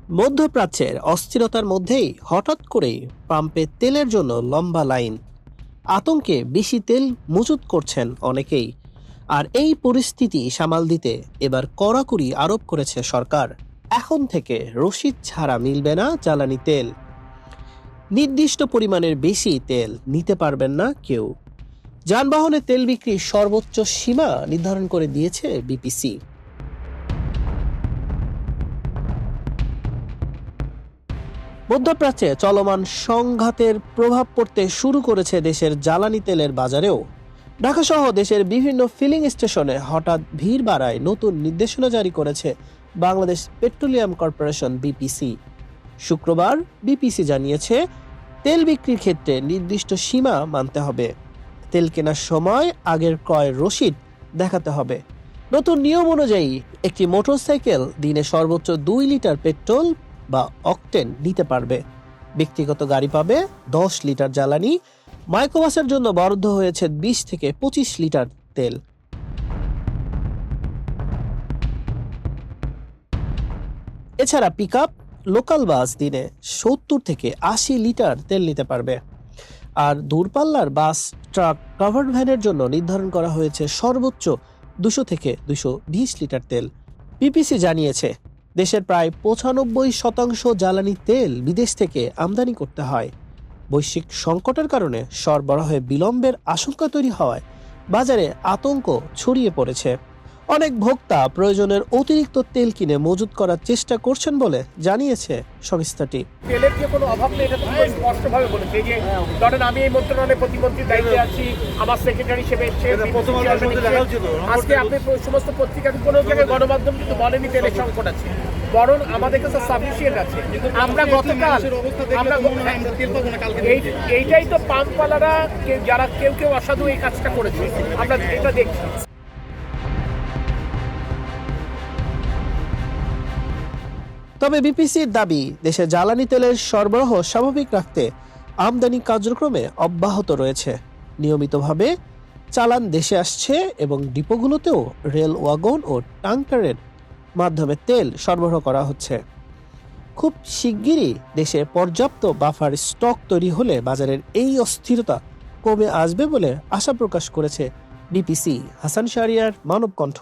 মধ্যপ্রাচ্যের অস্থিরতার মধ্যেই হঠাৎ করেই পাম্পে তেলের জন্য লম্বা লাইন। আতঙ্কে বেশি তেল মজুত করছেন অনেকেই। আর এই পরিস্থিতি সামাল দিতে এবার কড়াকড়ি আরোপ করেছে সরকার। এখন থেকে রসিদ ছাড়া মিলবে না জ্বালানি তেল। নির্দিষ্ট পরিমাণের বেশি তেল নিতে পারবেন না কেউ। যানবাহনে তেল বিক্রির সর্বোচ্চ সীমা নির্ধারণ করে দিয়েছে বিপিসি। মধ্যপ্রাচ্যে চলমান সংঘাতের প্রভাব পড়তে শুরু করেছে দেশের জ্বালানি তেলের বাজারেও। ঢাকাসহ দেশের বিভিন্ন ফিলিং স্টেশনে হঠাৎ ভিড় বাড়ায় নতুন নির্দেশনা জারি করেছে বাংলাদেশ পেট্রোলিয়াম কর্পোরেশন বিপিসি। শুক্রবার বিপিসি জানিয়েছে, তেল বিক্রির ক্ষেত্রে নির্দিষ্ট সীমা মানতে হবে। তেল কেনার সময় আগের ক্রয়ের রসিদ দেখাতে হবে। নতুন নিয়ম অনুযায়ী একটি মোটরসাইকেল দিনে সর্বোচ্চ 2 লিটার পেট্রোল বা অকটেন নিতে পারবে। ব্যক্তিগত গাড়ি পাবে 10 লিটার জ্বালানি। মাইক্রোবাসের জন্য বরাদ্দ হয়েছে 20 থেকে 25 লিটার তেল। এছাড়া পিকআপ, লোকাল বাস দিনে 70 থেকে 80 লিটার তেল নিতে পারবে। আর দূরপাল্লার বাস, ট্রাক, কাভার্ড ভ্যানের জন্য নির্ধারণ করা হয়েছে সর্বোচ্চ 200 থেকে 220 লিটার তেল। বিপিসি জানিয়েছে, দেশের প্রায় 95% জ্বালানি তেল বিদেশ থেকে আমদানি করতে হয়। বৈশ্বিক সংকটের কারণে সরবরাহে বিলম্বের আশঙ্কা তৈরি হওয়ায় বাজারে আতঙ্ক ছড়িয়ে পড়েছে। অনেক ভোক্তা প্রয়োজনের অতিরিক্ত তেল কিনে মজুত করার চেষ্টা করছেন বলে জানিয়েছে সংস্থাটি। তেলের যে কোনো অভাব নেই, এটা খুব স্পষ্টভাবে বলেছে যে ধরেন আমি এই মন্ত্রণালয়ে প্রতিমন্ত্রীর দায়িত্বে আছি, আমার সেক্রেটারি হিসেবে আজকে আপনি সমস্ত পত্রিকাতে কোনো জায়গায় গণমাধ্যম কিন্তু বলেনি তেলের সংকট আছে, বরং আমাদের কাছে সাফিসিয়েন্ট আছে। আমরা গতকাল এইটাই তো পাম্পওয়ালারা যারা কেউ অসাধু এই কাজটা করেছে, আমরা এটা দেখছি। তবে বিপিসির দাবি, দেশে জ্বালানি তেলের সরবরাহ স্বাভাবিক রাখতে আমদানি কার্যক্রমে অব্যাহত রয়েছে। নিয়মিতভাবে চালান দেশে আসছে এবং ডিপোগুলোতেও রেল ওয়াগন ও ট্যাঙ্কারের মাধ্যমে তেল সরবরাহ করা হচ্ছে। খুব শিগগিরই দেশে পর্যাপ্ত বাফার স্টক তৈরি হলে বাজারের এই অস্থিরতা কমে আসবে বলে আশা প্রকাশ করেছে বিপিসি। হাসান শাহরিয়ার, মানবকণ্ঠ।